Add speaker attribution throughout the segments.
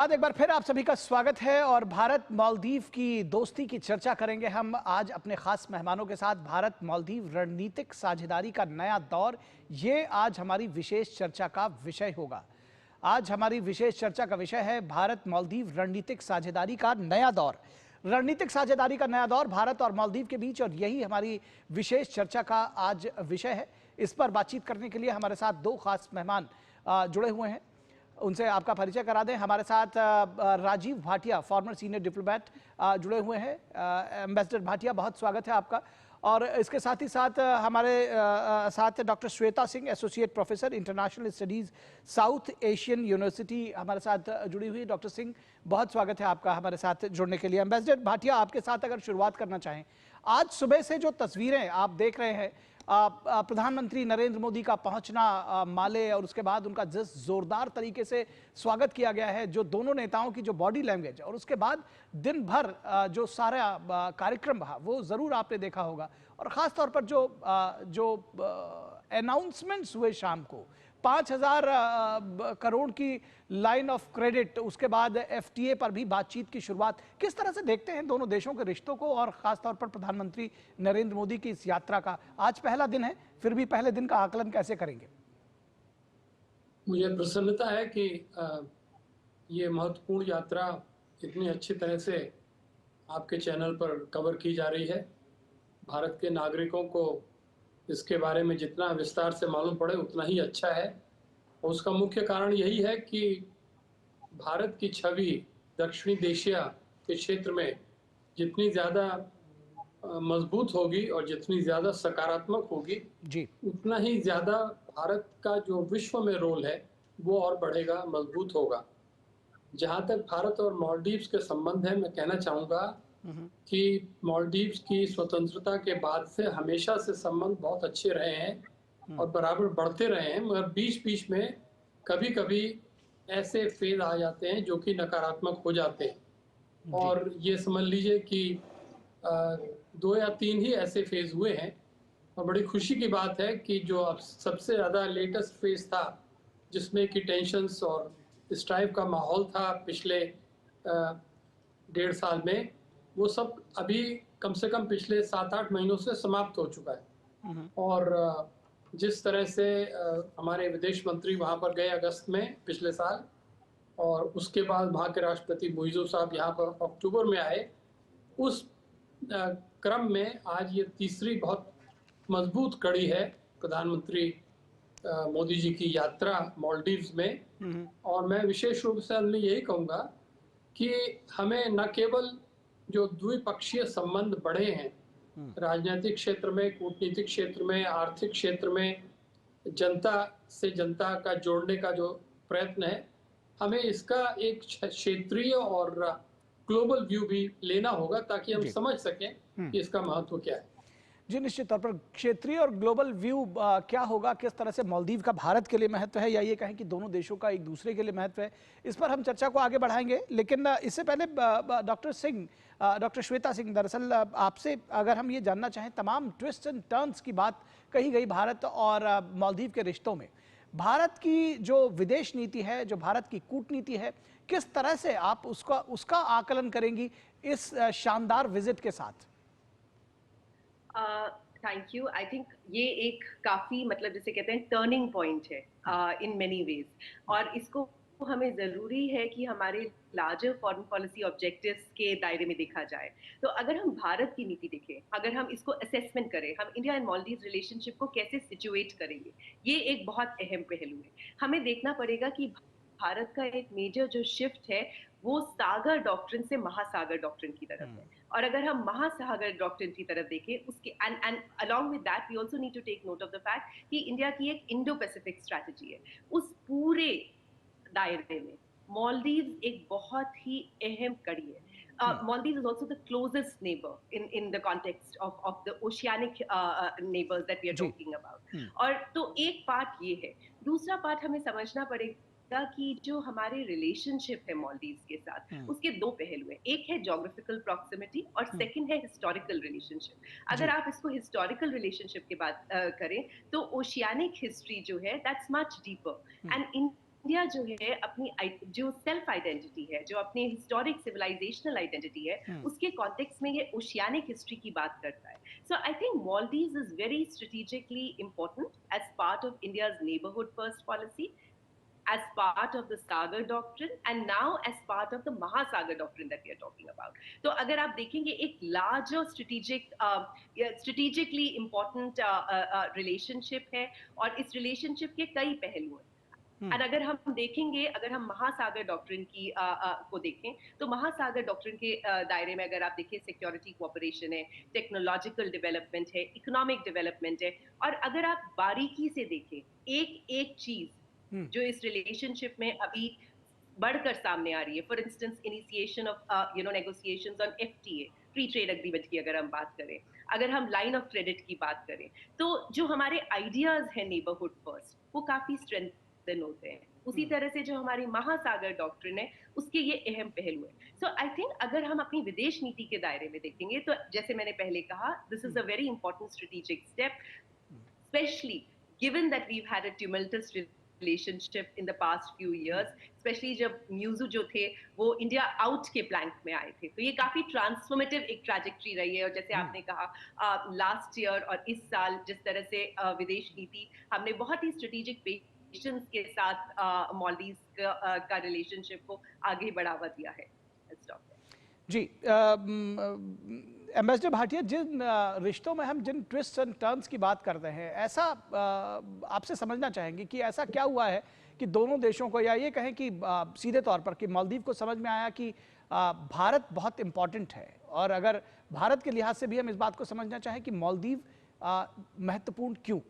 Speaker 1: आज एक बार फिर आप सभी का स्वागत है और भारत मालदीव की दोस्ती की चर्चा करेंगे हम आज अपने खास मेहमानों के साथ। भारत मालदीव रणनीतिक साझेदारी का नया दौर, ये आज हमारी विशेष चर्चा का विषय होगा। आज हमारी विशेष चर्चा का विषय है भारत मालदीव रणनीतिक साझेदारी का नया दौर। रणनीतिक साझेदारी का नया दौर भारत और मालदीव के बीच, और यही हमारी विशेष चर्चा का आज विषय है। इस पर बातचीत करने के लिए हमारे साथ दो खास मेहमान जुड़े हुए हैं, उनसे आपका परिचय करा दें। हमारे साथ Rajiv Bhatia, former senior diplomat, जुड़े हुए हैं। एम्बेसडर भाटिया, बहुत स्वागत है आपका। और इसके साथ ही साथ हमारे साथ doctor Shweta Singh, associate professor international studies, south Asian university, हमारे साथ जुड़ी हुई। डॉक्टर सिंह, बहुत स्वागत है आपका हमारे साथ जुड़ने के लिए। एम्बेसडर भाटिया, आपके साथ अगर शुरुआत करना चाहें, आज सुबह से जो तस्वीरें आप देख रहे हैं, प्रधानमंत्री नरेंद्र मोदी का पहुंचना माले, और उसके बाद उनका जिस जोरदार तरीके से स्वागत किया गया है, जो दोनों नेताओं की जो बॉडी लैंग्वेज, और उसके बाद दिन भर जो सारा कार्यक्रम रहा, वो ज़रूर आपने देखा होगा। और ख़ास तौर पर जो अनाउंसमेंट्स हुए शाम को, 5,000 करोड़ की लाइन ऑफ क्रेडिट, उसके बाद एफटीए पर भी बातचीत की शुरुआत, किस तरह से देखते हैं दोनों देशों के रिश्तों को, और खासतौर पर प्रधानमंत्री नरेंद्र मोदी की इस यात्रा का? आज पहला दिन है, फिर भी पहले दिन का आकलन कैसे करेंगे?
Speaker 2: मुझे प्रसन्नता है कि ये महत्वपूर्ण यात्रा इतनी अच्छी तरह से आपके चैनल पर कवर की जा रही है। भारत के नागरिकों को इसके बारे में जितना विस्तार से मालूम पड़े उतना ही अच्छा है। और उसका मुख्य कारण यही है कि भारत की छवि दक्षिणी एशिया के क्षेत्र में जितनी ज़्यादा मजबूत होगी और जितनी ज़्यादा सकारात्मक होगी
Speaker 1: जी,
Speaker 2: उतना ही ज़्यादा भारत का जो विश्व में रोल है वो और बढ़ेगा, मजबूत होगा। जहाँ तक भारत और मालदीव्स के संबंध है, मैं कहना चाहूँगा कि मालदीव्स की स्वतंत्रता के बाद से हमेशा से संबंध बहुत अच्छे रहे हैं और बराबर बढ़ते रहे हैं, मगर बीच-बीच में कभी-कभी ऐसे फेज आ जाते हैं जो कि नकारात्मक हो जाते हैं। और ये समझ लीजिए कि 2 या 3 ही ऐसे फेज हुए हैं। और बड़ी खुशी की बात है कि जो अब सबसे ज़्यादा लेटेस्ट फेज था, जिसमें कि टेंशन्स और स्ट्राइक का माहौल था पिछले 1.5 साल में, वो सब अभी कम से कम पिछले 7-8 महीनों से समाप्त हो चुका है। और जिस तरह से हमारे विदेश मंत्री वहाँ पर गए अगस्त में पिछले साल, और उसके बाद वहाँ के राष्ट्रपति मुइज़्ज़ू साहब यहाँ पर अक्टूबर में आए, उस क्रम में आज ये तीसरी बहुत मजबूत कड़ी है प्रधानमंत्री मोदी जी की यात्रा मालदीव्स में। और मैं विशेष रूप से अंत में यही कहूँगा कि हमें न केवल जो द्विपक्षीय संबंध बढ़े हैं, राजनीतिक क्षेत्र में, कूटनीतिक क्षेत्र में, आर्थिक क्षेत्र में, जनता से जनता का जोड़ने का जो प्रयत्न है, हमें इसका एक क्षेत्रीय और ग्लोबल व्यू भी लेना होगा ताकि हम समझ सकें कि इसका महत्व क्या है।
Speaker 1: जी, निश्चित तौर पर क्षेत्रीय और ग्लोबल व्यू क्या होगा, किस तरह से मालदीव का भारत के लिए महत्व है, या ये कहें कि दोनों देशों का एक दूसरे के लिए महत्व है, इस पर हम चर्चा को आगे बढ़ाएंगे। लेकिन इससे पहले डॉक्टर सिंह, डॉक्टर श्वेता सिंह, दरअसल आपसे अगर हम ये जानना चाहें, तमाम ट्विस्ट एंड टर्न्स की बात कही गई भारत और मालदीव के रिश्तों में, भारत की जो विदेश नीति है, जो भारत की कूटनीति है, किस तरह से आप उसका आकलन करेंगी इस शानदार विजिट के साथ?
Speaker 3: Thank you. आई थिंक ये एक काफी मतलब जिसे कहते हैं टर्निंग पॉइंट है इन मेनी वेज, और इसको हमें जरूरी है कि हमारे लार्जर फॉरेन पॉलिसी ऑब्जेक्टिव्स के दायरे में देखा जाए। तो अगर हम भारत की नीति देखें, अगर हम इसको असेसमेंट करें, हम इंडिया एंड मालदीव रिलेशनशिप को कैसे सिचुएट करेंगे, ये एक बहुत अहम पहलू है। हमें देखना पड़ेगा कि भारत का एक मेजर जो शिफ्ट है वो सागर डॉक्ट्रिन से महासागर डॉक्ट्रिन की तरफ है। और अगर हम महासागर डॉक्ट्रिन की तरफ देखें, उसके and along with that we also need to take note of the fact कि इंडिया की एक इंडो पैसिफिक स्ट्रेटजी है। उस पूरे दायरे में मालदीव एक बहुत ही अहम कड़ी है। Maldives is also the closest neighbor in the context of the oceanic neighbors that we are talking about. और तो एक पार्ट ये है। दूसरा पार्ट हमें समझना पड़ेगा कि जो हमारे रिलेशनशिप है मालदीव्स के साथ, उसके दो पहलू हैं। एक है ज्योग्राफिकल प्रॉक्सिमिटी और सेकंड है हिस्टोरिकल रिलेशनशिप। अगर आप इसको हिस्टोरिकल रिलेशनशिप की बात करें तो ओशियानिक हिस्ट्री जो है that's much deeper, and India जो है अपनी जो सेल्फ आइडेंटिटी है, जो अपनी हिस्टोरिक सिविलाइजेशनल आइडेंटिटी है, उसके कॉन्टेक्स्ट में ये ओशियानिक हिस्ट्री की बात करता है. So I think Maldives is very strategically important as part of India's neighbourhood first policy, as part of the Sagar doctrine and now as part of the Mahasagar doctrine that we are talking about. तो अगर आप देखेंगे एक larger strategically important relationship है और इस relationship के कई पहलू हैं. और अगर हम देखेंगे, अगर हम महासागर डॉक्ट्रिन की को देखें तो महासागर डॉक्ट्रिन के दायरे में अगर आप देखें सिक्योरिटी कोऑपरेशन है, टेक्नोलॉजिकल डेवलपमेंट है, इकोनॉमिक डेवलपमेंट है, और अगर आप बारीकी से देखें एक एक चीज जो इस रिलेशनशिप में अभी बढ़कर सामने आ रही है, for instance initiation of negotiations on FTA, free trade agreement की अगर हम बात करें, अगर हम लाइन ऑफ क्रेडिट की बात करें, तो जो हमारे आइडियाज हैं नेबरहुड फर्स्ट वो काफी स्ट्रेंथन होते हैं. उसी तरह से जो हमारी महासागर डॉक्ट्रिन है उसके ये अहम पहलू है. सो आई थिंक अगर हम अपनी विदेश नीति के दायरे में देखेंगे तो जैसे मैंने पहले कहा, this is a very important strategic step, specially given that we had a tumultuous relationship in the past few years, especially जब म्यूजू जो थे वो इंडिया आउट के प्लैंक में आए थे, तो ये काफी ट्रांसफॉर्मेटिव एक ट्रैजेक्टरी रही है. और जैसे आपने कहा लास्ट ईयर और इस साल जिस तरह से विदेश नीति हमने बहुत ही स्ट्रेटेजिक पेशेंस के साथ मालदीव्स का रिलेशनशिप को आगे बढ़ावा दिया है.
Speaker 1: जी, एम्बेसडर भाटिया, जिन रिश्तों में हम जिन ट्विस्ट एंड टर्न्स की बात करते हैं, ऐसा आपसे समझना चाहेंगे कि ऐसा क्या हुआ है कि दोनों देशों को, या ये कहें कि सीधे तौर पर कि मालदीव को समझ में आया कि भारत बहुत इम्पॉर्टेंट है, और अगर भारत के लिहाज से भी हम इस बात को समझना चाहें कि मालदीव महत्वपूर्ण क्यों,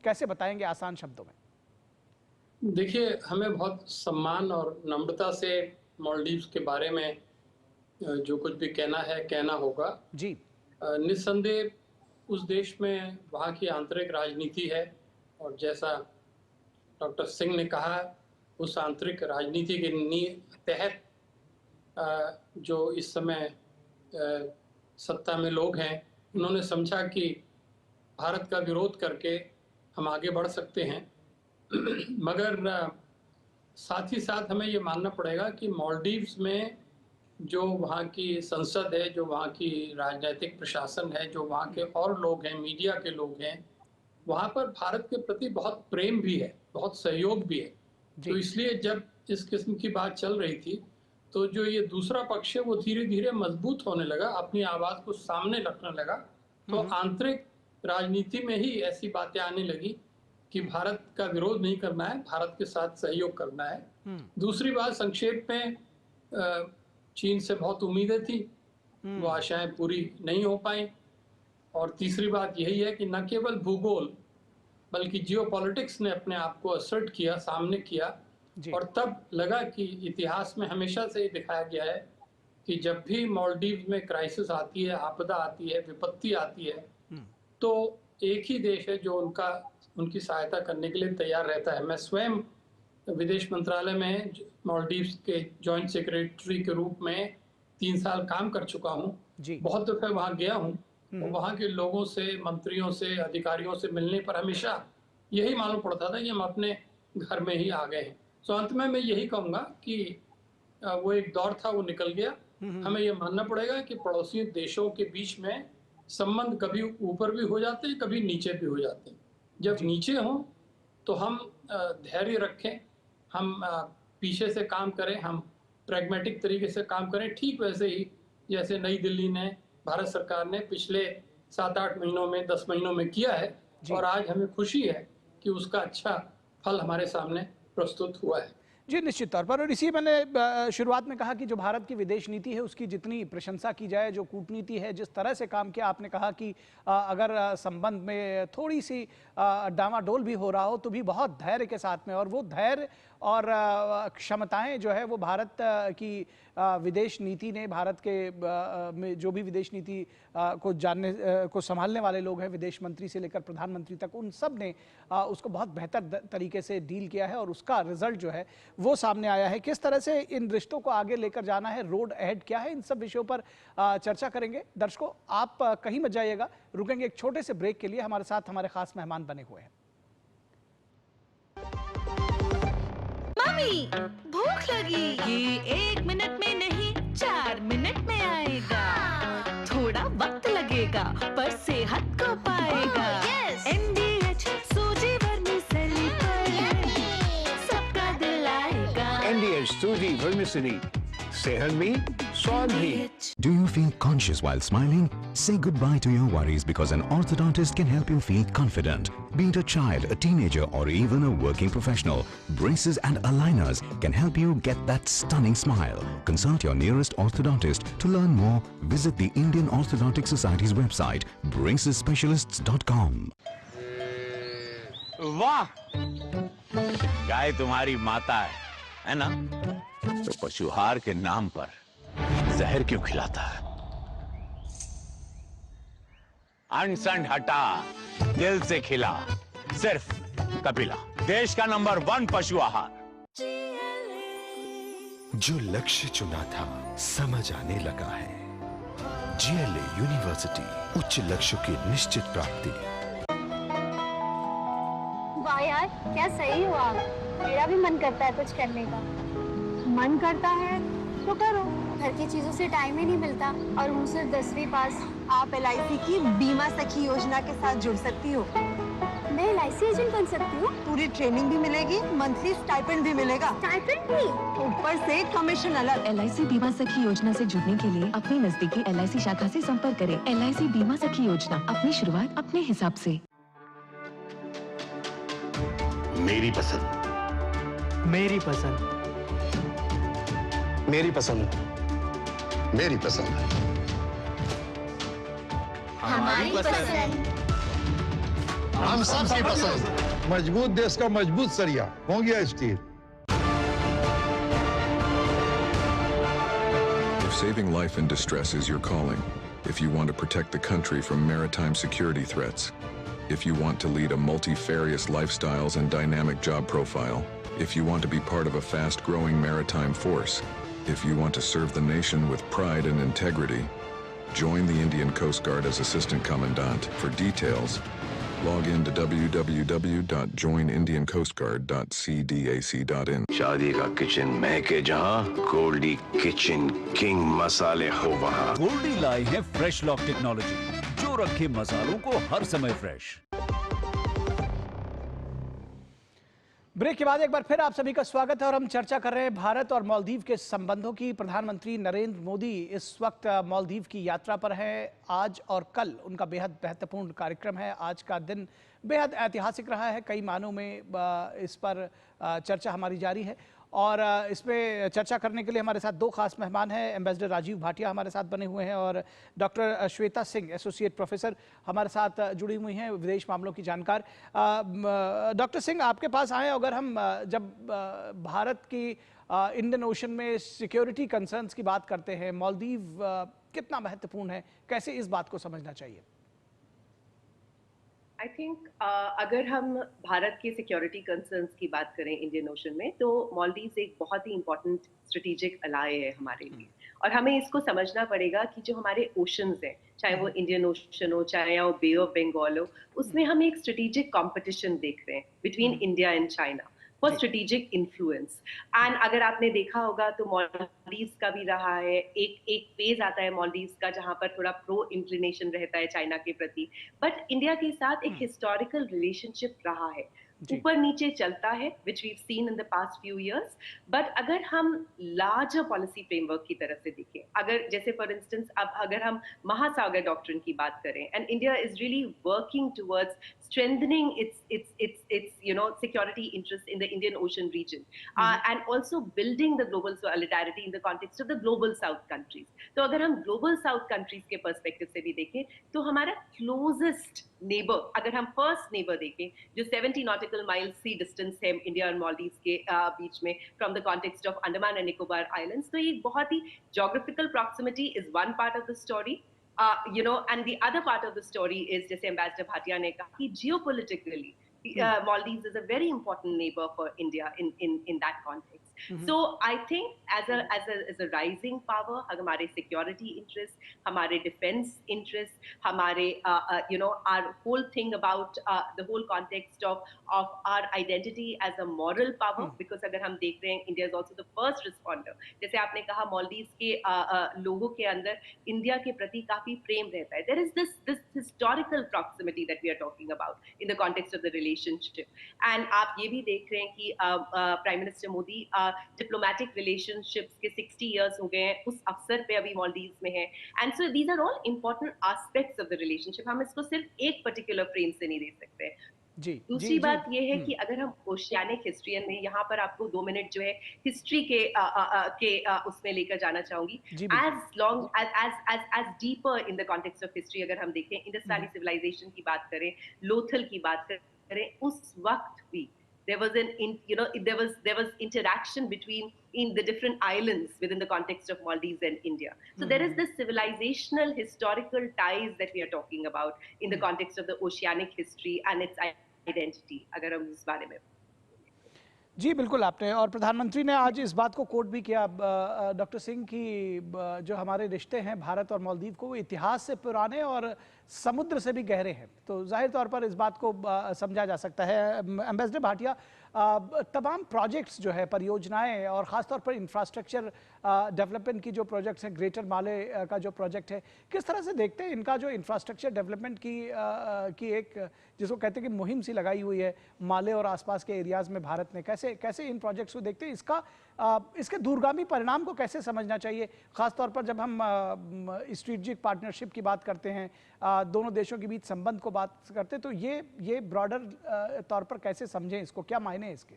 Speaker 1: कैसे बताएंगे आसान शब्दों में?
Speaker 2: देखिए, हमें बहुत सम्मान और नम्रता से मालदीव्स के बारे में जो कुछ भी कहना है कहना होगा
Speaker 1: जी.
Speaker 2: निस्संदेह उस देश में वहाँ की आंतरिक राजनीति है, और जैसा डॉक्टर सिंह ने कहा, उस आंतरिक राजनीति के तहत जो इस समय सत्ता में लोग हैं, उन्होंने समझा कि भारत का विरोध करके हम आगे बढ़ सकते हैं. मगर साथ ही साथ हमें ये मानना पड़ेगा कि मालदीव्स में जो वहाँ की संसद है, जो वहाँ की राजनीतिक प्रशासन है, जो वहाँ के और लोग हैं, मीडिया के लोग हैं, वहाँ पर भारत के प्रति बहुत प्रेम भी है, बहुत सहयोग भी है. तो इसलिए जब इस किस्म की बात चल रही थी तो जो ये दूसरा पक्ष है वो धीरे धीरे मजबूत होने लगा, अपनी आवाज़ को सामने रखने लगा. तो आंतरिक राजनीति में ही ऐसी बातें आने लगी कि भारत का विरोध नहीं करना है, भारत के साथ सहयोग करना है. दूसरी बात, संक्षेप में चीन से बहुत उम्मीदें थी, वो आशाएं पूरी नहीं हो पाई. और तीसरी बात यही है कि न केवल भूगोल बल्कि जियोपॉलिटिक्स ने अपने आप को असर्ट किया, सामने किया. और तब लगा कि इतिहास में हमेशा से दिखाया गया है कि जब भी मालदीव में क्राइसिस आती है, आपदा आती है, विपत्ति आती है, तो एक ही देश है जो उनकी सहायता करने के लिए तैयार रहता है. मैं स्वयं विदेश मंत्रालय में मालदीव्स के जॉइंट सेक्रेटरी के रूप में 3 साल काम कर चुका हूँ. बहुत दफे वहाँ गया हूँ और वहाँ के लोगों से, मंत्रियों से, अधिकारियों से मिलने पर हमेशा यही मालूम पड़ता था कि हम अपने घर में ही आ गए हैं. तो अंत में मैं यही कहूँगा कि वो एक दौर था, वो निकल गया. हमें ये मानना पड़ेगा कि पड़ोसी देशों के बीच में संबंध कभी ऊपर भी हो जाते हैं, कभी नीचे भी हो जाते हैं. जब नीचे हों तो हम धैर्य रखें, हम पीछे से काम करें, हम प्रैग्मेटिक तरीके से काम करें, ठीक वैसे ही जैसे नई दिल्ली ने, भारत सरकार ने पिछले 7-8 महीनों में, 10 महीनों में किया है. और आज हमें खुशी है कि उसका अच्छा फल हमारे सामने प्रस्तुत हुआ है.
Speaker 1: जी, निश्चित तौर पर. और इसी मैंने शुरुआत में कहा कि जो भारत की विदेश नीति है उसकी जितनी प्रशंसा की जाए, जो कूटनीति है, जिस तरह से काम किया, आपने कहा कि अगर संबंध में थोड़ी सी डामाडोल भी हो रहा हो तो भी बहुत धैर्य के साथ में, और वो धैर्य और क्षमताएं जो है वो भारत की विदेश नीति ने, भारत के में जो भी विदेश नीति को जानने को संभालने वाले लोग हैं, विदेश मंत्री से लेकर प्रधानमंत्री तक, उन सब ने उसको बहुत बेहतर तरीके से डील किया है, और उसका रिजल्ट जो है वो सामने आया है. किस तरह से इन रिश्तों को आगे लेकर जाना है, रोड अहेड क्या है, इन सब विषयों पर चर्चा करेंगे. दर्शकों, आप कहीं मत जाइएगा, रुकेंगे एक छोटे से ब्रेक के लिए. हमारे साथ हमारे खास मेहमान बने हुए हैं.
Speaker 4: मम्मी भूख लगी। ये 1 मिनट में नहीं 4 मिनट में आएगा। थोड़ा वक्त लगेगा पर सेहत को पाएगा। NDH सूजी वर्मिसेली पर सबका दिल आएगा।
Speaker 5: NDH सूजी वर्मिसेली, सेहत भी स्वाद भी।
Speaker 6: Do you feel conscious while smiling? Say goodbye to your worries because an orthodontist can help you feel confident. Be it a child, a teenager or even a working professional, braces and aligners can help you get that stunning smile. Consult your nearest orthodontist. To learn more, visit the Indian Orthodontic Society's website, bracesspecialists.com.
Speaker 7: वाह, गाय तुम्हारी माता है ना? तो पशुहार के नाम पर जहर क्यों खिलाता है? अनसन हटा, दिल से खिला, सिर्फ कपिला, देश का नंबर 1 पशु आहार।
Speaker 8: जो लक्ष्य चुना था समझ आने लगा है। GLA यूनिवर्सिटी, उच्च लक्ष्य की निश्चित प्राप्ति।
Speaker 9: वाह यार, क्या सही हो आप। मेरा भी मन करता है कुछ करने का। मन करता है तो करो। घर की चीजों से टाइम ही नहीं मिलता और हूँ सिर्फ 10वीं पास।
Speaker 10: आप LIC की बीमा सखी योजना के साथ जुड़ सकती हो।
Speaker 9: मैं LIC एजेंट बन सकती हूँ?
Speaker 10: पूरी ट्रेनिंग भी मिलेगी, मंथली स्टाइपेंड भी मिलेगा।
Speaker 9: स्टाइपेंड भी?
Speaker 10: ऊपर से कमीशन अलग।
Speaker 4: LIC बीमा सखी योजना से जुड़ने के लिए अपनी नजदीकी LIC शाखा से संपर्क करें। LIC बीमा सखी योजना, अपनी शुरुआत अपने हिसाब से।
Speaker 8: मेरी पसंद,
Speaker 1: मेरी पसंद,
Speaker 8: मेरी पसंद, मेरी पसंद,
Speaker 9: हमारी पसंद।
Speaker 8: हम सबकी पसंद।
Speaker 11: मजबूत देश का मजबूत सरिया हो गया steel.
Speaker 12: If saving life in distress is your calling, if you want to protect the country from maritime security threats, if you want to lead a multifarious lifestyles and dynamic job profile, if you want to be part of a fast-growing maritime force, if you want to serve the nation with pride and integrity, join the Indian Coast Guard as Assistant Commandant. For details, log in to www.joinindiancoastguard.cdac.in.
Speaker 8: शादी का kitchen महके जहां, Goldy kitchen king मसाले हो वहां।
Speaker 7: गोल्डी लाई है fresh lock technology, जो रखे मसालों को हर समय फ्रेश।
Speaker 1: ब्रेक के बाद एक बार फिर आप सभी का स्वागत है और हम चर्चा कर रहे हैं भारत और मालदीव के संबंधों की। प्रधानमंत्री नरेंद्र मोदी इस वक्त मालदीव की यात्रा पर हैं। आज और कल उनका बेहद महत्वपूर्ण कार्यक्रम है। आज का दिन बेहद ऐतिहासिक रहा है। कई मानों में इस पर चर्चा हमारी जारी है और इसमें चर्चा करने के लिए हमारे साथ 2 खास मेहमान हैं। एम्बेसडर राजीव भाटिया हमारे साथ बने हुए हैं और doctor Shweta Singh, associate professor, हमारे साथ जुड़ी हुई हैं, विदेश मामलों की जानकार। डॉक्टर सिंह, आपके पास आए। अगर हम जब भारत की इंडियन ओशन में सिक्योरिटी कंसर्न्स की बात करते हैं, मालदीव कितना महत्वपूर्ण है, कैसे इस बात को समझना चाहिए?
Speaker 3: आई थिंक अगर हम भारत के सिक्योरिटी कंसर्न्स की बात करें इंडियन ओशन में, तो मालदीव्स एक बहुत ही इंपॉर्टेंट स्ट्रेटेजिक अलाय है हमारे लिए। और हमें इसको समझना पड़ेगा कि जो हमारे ओशंस हैं, चाहे वो इंडियन ओशन हो, चाहे वो बे ऑफ बंगाल हो, उसमें हम एक स्ट्रेटेजिक कंपटीशन देख रहे हैं between India and China for strategic influence. And अगर आपने देखा होगा तो मालदीव्स का भी रहा है, एक फेज आता है मालदीव्स का जहां पर थोड़ा प्रो इंक्लिनेशन रहता है चाइना के प्रति, बट इंडिया के साथ एक हिस्टोरिकल रिलेशनशिप रहा है, ऊपर नीचे चलता है, which we seen in the past few years. But अगर हम लार्जर पॉलिसी फ्रेमवर्क की तरफ से देखें, अगर जैसे फॉर इंस्टेंस अब अगर हम महासागर डॉक्ट्रिन की बात करें, and India is really working towards strengthening its security interest in the Indian Ocean region, and also building the global solidarity in the context of the global South countries. तो अगर हम global South countries के perspective से भी देखें, तो हमारा closest neighbor, अगर हम first neighbor देखें, जो 70 nautical miles sea distance है इंडिया और मालदीव्स के बीच में from the context of Andaman and Nicobar Islands, तो ये बहुत ही geographical proximity is one part of the story. And the other part of the story is, जैसे Ambassador Bhatia ने कहा, कि geopolitically, Maldives is a very important neighbor for India in that context. So I think as a rising power, हमारे security interests, हमारे defense interests, हमारे our whole thing about the whole context of our identity as a moral power, because अगर हम देख रहे हैं, India is also the first responder. जैसे आपने कहा Maldives के लोगों के अंदर इंडिया के प्रति काफी प्रेम रहता है. There is this historical proximity that we are talking about in the context of the relationship. And आप ये भी देख रहे हैं कि prime minister Modi diplomatic relationships के 60 years हो गए हैं, उस अवसर पे अभी मालदीव्स में है. And so these are all important aspects of the relationship. हम इसको सिर्फ एक पर्टिकुलर फ्रेम से नहीं देख सकते हैं. दूसरी बात ये है कि अगर हम ओशियानिक हिस्ट्रियन में, यहाँ पर आपको 2 मिनट जो है हिस्ट्री के उसमें लेकर जाना चाहूंगी. As deeper in the context of history अगर हम देखें, इंडस वैली सिविलाइजेशन की बात करें, लोथल की बात करें, उस वक्त भी there was interaction between in the different islands within the context of Maldives and India. So there is this civilizational historical ties that we are talking about in the context of the oceanic history and its identity. अगर हम इस बारे में
Speaker 1: जी बिल्कुल आपने, और प्रधानमंत्री ने आज इस बात को कोट भी किया डॉक्टर सिंह की, जो हमारे रिश्ते हैं भारत और मालदीव को, वो इतिहास से पुराने और समुद्र से भी गहरे हैं. तो जाहिर तौर पर इस बात को समझा जा सकता है. एम्बेसडर भाटिया, तमाम प्रोजेक्ट्स जो है, परियोजनाएं और ख़ासतौर पर इंफ्रास्ट्रक्चर डेवलपमेंट की जो प्रोजेक्ट्स हैं, ग्रेटर माले का जो प्रोजेक्ट है, किस तरह से देखते हैं इनका जो इंफ्रास्ट्रक्चर डेवलपमेंट की एक जिसको कहते हैं कि मुहिम सी लगाई हुई है माले और आसपास के एरियाज़ में भारत ने, कैसे इन प्रोजेक्ट्स को देखते हैं, इसके दूरगामी परिणाम को कैसे समझना चाहिए, ख़ासतौर पर जब हम स्ट्रेटेजिक पार्टनरशिप की बात करते हैं, दोनों देशों के बीच संबंध को बात करते हैं, तो ये ब्रॉडर तौर पर कैसे समझें इसको, क्या मायने हैं इसके?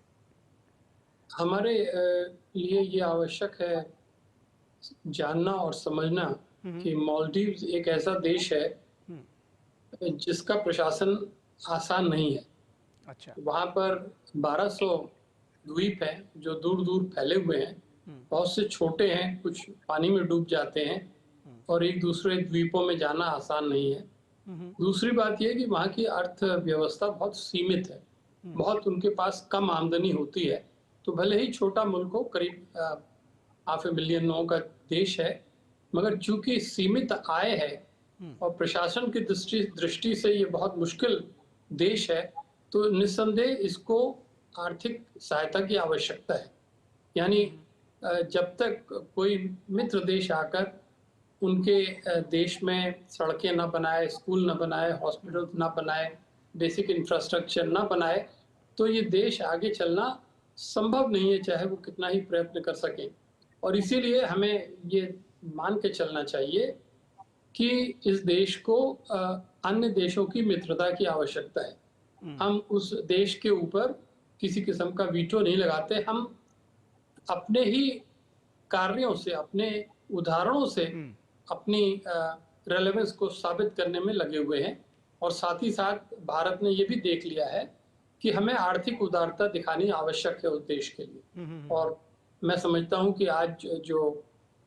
Speaker 2: हमारे लिए ये आवश्यक है जानना और समझना कि मालदीव्स एक ऐसा देश है जिसका प्रशासन आसान नहीं है.
Speaker 1: अच्छा. वहाँ
Speaker 2: पर 1200 द्वीप हैं जो दूर दूर फैले हुए हैं. बहुत से छोटे हैं, कुछ पानी में डूब जाते हैं, और एक दूसरे द्वीपों में जाना आसान नहीं है. दूसरी बात यह कि वहाँ की अर्थव्यवस्था बहुत सीमित है, बहुत उनके पास कम आमदनी होती है. तो भले ही छोटा मुल्क हो, करीब 500 मिलियन लोगों का देश है, मगर चूंकि सीमित आय है और प्रशासन की दृष्टि से ये बहुत मुश्किल देश है, तो निस्संदेह इसको आर्थिक सहायता की आवश्यकता है. यानी जब तक कोई मित्र देश आकर उनके देश में सड़कें ना बनाए, स्कूल ना बनाए, हॉस्पिटल ना बनाए, बेसिक इंफ्रास्ट्रक्चर ना बनाए, तो ये देश आगे चलना संभव नहीं है, चाहे वो कितना ही प्रयत्न कर सकें. और इसीलिए हमें ये मान के चलना चाहिए कि इस देश को अन्य देशों की मित्रता की आवश्यकता है. हम उस देश के ऊपर किसी किस्म का वीटो नहीं लगाते. हम अपने ही कार्यों से, अपने उदाहरणों से अपनी रेलेवेंस को साबित करने में लगे हुए हैं. और साथ ही साथ भारत ने ये भी देख लिया है कि हमें आर्थिक उदारता दिखानी आवश्यक है उस देश के लिए. और मैं समझता हूँ कि आज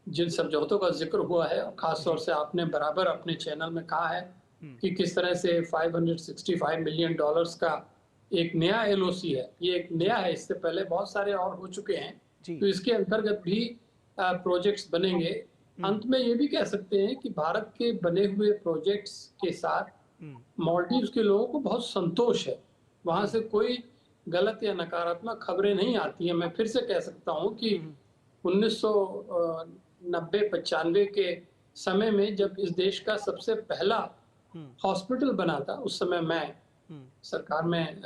Speaker 2: जिन समझौतों का जिक्र हुआ है, खासतौर से आपने बराबर अपने चैनल में कहा है कि किस तरह से $565 मिलियन का एक नया LOC है. ये एक नया है, इससे पहले बहुत सारे और हो चुके हैं. तो इसके अंतर्गत भी प्रोजेक्ट्स बनेंगे. अंत में ये भी कह सकते हैं कि भारत के बने हुए प्रोजेक्ट्स के साथ मालदीव्स के लोगों को बहुत संतोष है. वहाँ से कोई गलत या नकारात्मक खबरें नहीं आती हैं. मैं फिर से कह सकता हूँ कि 1990-95 के समय में जब इस देश का सबसे पहला हॉस्पिटल बना था, उस समय मैं सरकार में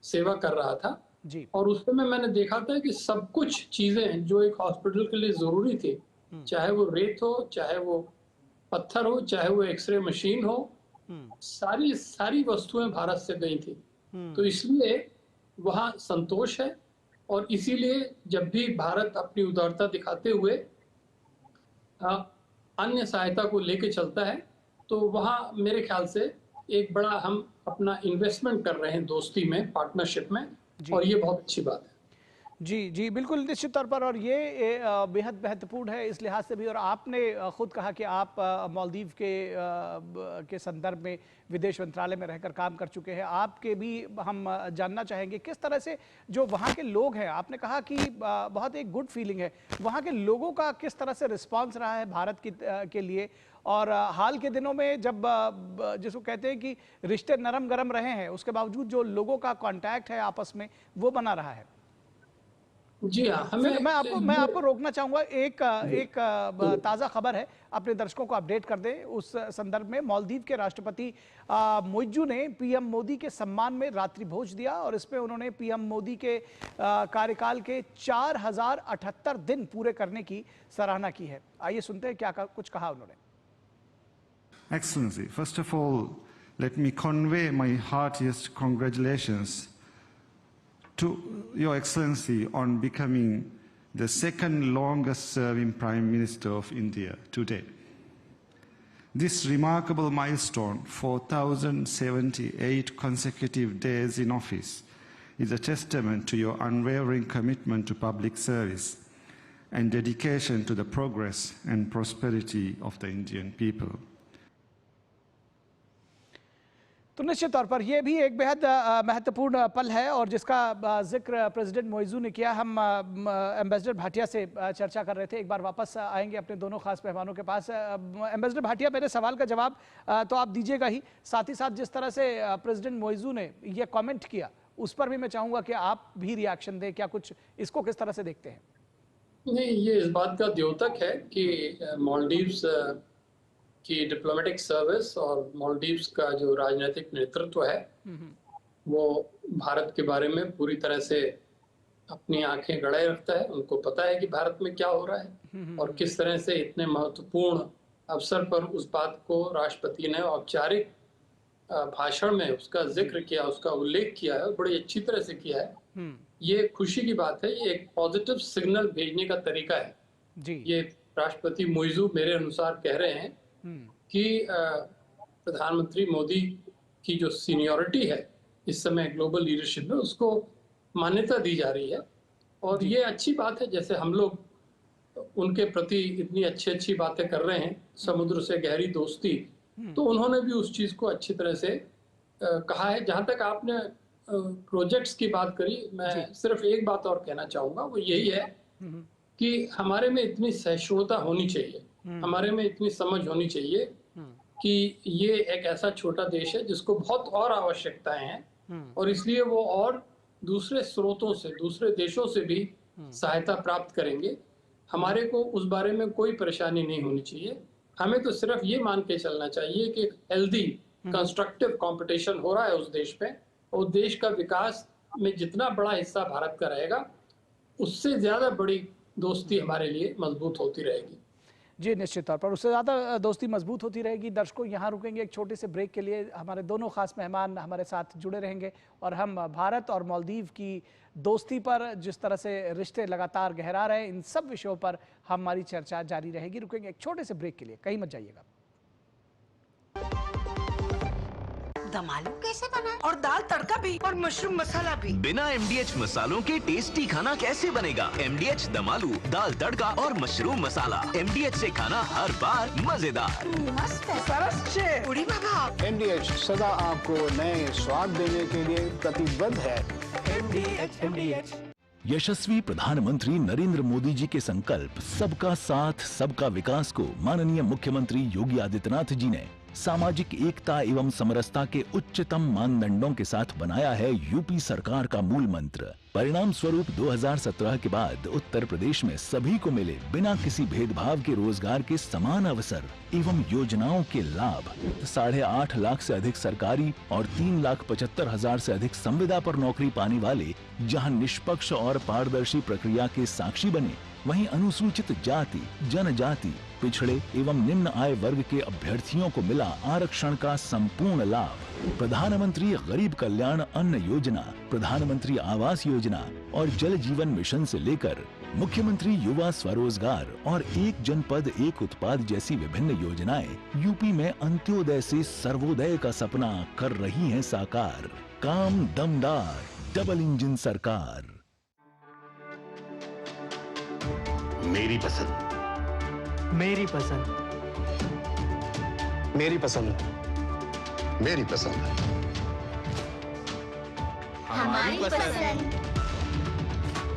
Speaker 2: सेवा कर रहा था
Speaker 1: जी.
Speaker 2: और उस समय मैंने देखा था कि सब कुछ चीजें जो एक हॉस्पिटल के लिए जरूरी थी, चाहे वो रेत हो, चाहे वो पत्थर हो, चाहे वो एक्सरे मशीन हो, सारी वस्तुएं भारत से गई थी. तो इसलिए वहाँ संतोष है. और इसीलिए जब भी भारत अपनी उदारता दिखाते हुए अन्य सहायता को लेके चलता है, तो वहाँ मेरे ख्याल से एक बड़ा हम अपना इन्वेस्टमेंट कर रहे हैं दोस्ती में, पार्टनरशिप में, और ये बहुत अच्छी बात है.
Speaker 1: जी बिल्कुल, निश्चित तौर पर। और ये बेहद महत्वपूर्ण है इस लिहाज से भी। और आपने खुद कहा कि आप मालदीव के संदर्भ में विदेश मंत्रालय में रहकर काम कर चुके हैं। आपके भी हम जानना चाहेंगे किस तरह से जो वहाँ के लोग हैं, आपने कहा कि बहुत एक गुड फीलिंग है, वहाँ के लोगों का किस तरह से रिस्पांस रहा है भारत के लिए। और हाल के दिनों में जब जिसको कहते हैं कि रिश्ते नरम गरम रहे हैं, उसके बावजूद जो लोगों का कांटेक्ट है आपस में वो बना रहा है।
Speaker 2: जी हाँ,
Speaker 1: मैं आपको रोकना चाहूंगा। एक ताज़ा खबर है, अपने दर्शकों को अपडेट कर दें उस संदर्भ में। मालदीव के राष्ट्रपति मोइज़ू ने पीएम मोदी के सम्मान में रात्रि भोज दिया और इसमें उन्होंने पीएम मोदी के कार्यकाल के 4078 दिन पूरे करने की सराहना की है। आइए सुनते हैं क्या कुछ कहा उन्होंने।
Speaker 13: Excellency, first of all, let me convey my heartiest congratulations to Your Excellency on becoming the second longest serving Prime Minister of India today. This remarkable milestone, 4,078 consecutive days in office, is a testament to your unwavering commitment to public service and dedication to the progress and prosperity of the Indian people.
Speaker 1: तो निश्चित तौर पर यह भी एक बेहद महत्वपूर्ण पल है और जिसका जिक्र प्रेसिडेंट मोइज़ू ने किया। हम एम्बेसडर भाटिया से चर्चा कर रहे थे। एक बार वापस आएंगे अपने दोनों खास मेहमानों के पास। एम्बेसडर भाटिया, मेरे सवाल का जवाब तो आप दीजिएगा ही, साथ ही साथ जिस तरह से प्रेसिडेंट मोइज़ू ने यह कमेंट किया उस पर भी मैं चाहूँगा कि आप भी रिएक्शन दें। क्या कुछ इसको किस तरह से देखते हैं?
Speaker 2: नहीं, ये इस बात का द्योतक है कि मालदीव्स की डिप्लोमेटिक सर्विस और मालदीव्स का जो राजनीतिक नेतृत्व है वो भारत के बारे में पूरी तरह से अपनी आंखें गड़ाए रखता है। उनको पता है कि भारत में क्या हो रहा है और किस तरह से इतने महत्वपूर्ण अवसर पर उस बात को राष्ट्रपति ने औपचारिक भाषण में उसका जिक्र किया, उसका उल्लेख किया है और बड़ी अच्छी तरह से किया है। ये खुशी की बात है, ये एक पॉजिटिव सिग्नल भेजने का तरीका है जी। ये राष्ट्रपति मोइज़ू मेरे अनुसार कह रहे हैं कि प्रधानमंत्री मोदी की जो सीनियरिटी है इस समय ग्लोबल लीडरशिप में, उसको मान्यता दी जा रही है और ये अच्छी बात है। जैसे हम लोग उनके प्रति इतनी अच्छी बातें कर रहे हैं, समुद्र से गहरी दोस्ती, तो उन्होंने भी उस चीज को अच्छी तरह से कहा है। जहां तक आपने प्रोजेक्ट्स की बात करी, मैं सिर्फ एक बात और कहना चाहूंगा, वो यही है कि हमारे में इतनी सहिष्णुता होनी चाहिए, हमारे में इतनी समझ होनी चाहिए कि ये एक ऐसा छोटा देश है जिसको बहुत और आवश्यकताएं हैं और इसलिए वो और दूसरे स्रोतों से, दूसरे देशों से भी सहायता प्राप्त करेंगे। हमारे को उस बारे में कोई परेशानी नहीं होनी चाहिए। हमें तो सिर्फ ये मान के चलना चाहिए कि हेल्दी कंस्ट्रक्टिव कंपटीशन हो रहा है उस देश में और देश का विकास में जितना बड़ा हिस्सा भारत का रहेगा उससे ज्यादा बड़ी दोस्ती हमारे लिए मजबूत होती रहेगी।
Speaker 1: जी निश्चित तौर पर उससे ज़्यादा दोस्ती मजबूत होती रहेगी। दर्शकों, यहाँ रुकेंगे एक छोटे से ब्रेक के लिए। हमारे दोनों खास मेहमान हमारे साथ जुड़े रहेंगे और हम भारत और मालदीव की दोस्ती पर, जिस तरह से रिश्ते लगातार गहरा रहे, इन सब विषयों पर हमारी चर्चा जारी रहेगी। रुकेंगे एक छोटे से ब्रेक के लिए, कहीं मत जाइएगा।
Speaker 14: दम आलू कैसे बना और दाल तड़का भी और मशरूम मसाला भी।
Speaker 15: बिना MDH मसालों के टेस्टी खाना कैसे बनेगा? MDH दम आलू, दाल तड़का और मशरूम मसाला। MDH से खाना हर बार मजेदार।
Speaker 14: मस्त है, सरस है। उड़ी बाबा।
Speaker 5: MDH सदा आपको नए स्वाद देने के लिए प्रतिबद्ध है।
Speaker 15: MDH। यशस्वी प्रधानमंत्री नरेंद्र मोदी जी के संकल्प सबका साथ सबका विकास को माननीय मुख्यमंत्री योगी आदित्यनाथ जी ने सामाजिक एकता एवं समरसता के उच्चतम मानदंडों के साथ बनाया है यूपी सरकार का मूल मंत्र। परिणाम स्वरूप 2017 के बाद उत्तर प्रदेश में सभी को मिले बिना किसी भेदभाव के रोजगार के समान अवसर एवं योजनाओं के लाभ। 8.5 लाख से अधिक सरकारी और 3,75,000 से अधिक संविदा पर नौकरी पाने वाले जहां निष्पक्ष और पारदर्शी प्रक्रिया के साक्षी बने, वहीं अनुसूचित जाति, जनजाति, पिछड़े एवं निम्न आय वर्ग के अभ्यर्थियों को मिला आरक्षण का संपूर्ण लाभ। प्रधानमंत्री गरीब कल्याण अन्न योजना, प्रधानमंत्री आवास योजना और जल जीवन मिशन से लेकर मुख्यमंत्री युवा स्वरोजगार और एक जनपद एक उत्पाद जैसी विभिन्न योजनाएं यूपी में अंत्योदय से सर्वोदय का सपना कर रही हैं साकार। काम दमदार, डबल इंजन सरकार।
Speaker 16: मेरी पसंद।
Speaker 17: मेरी पसंद।
Speaker 16: मेरी पसंद। मेरी पसंद।
Speaker 9: हमारी पसंद।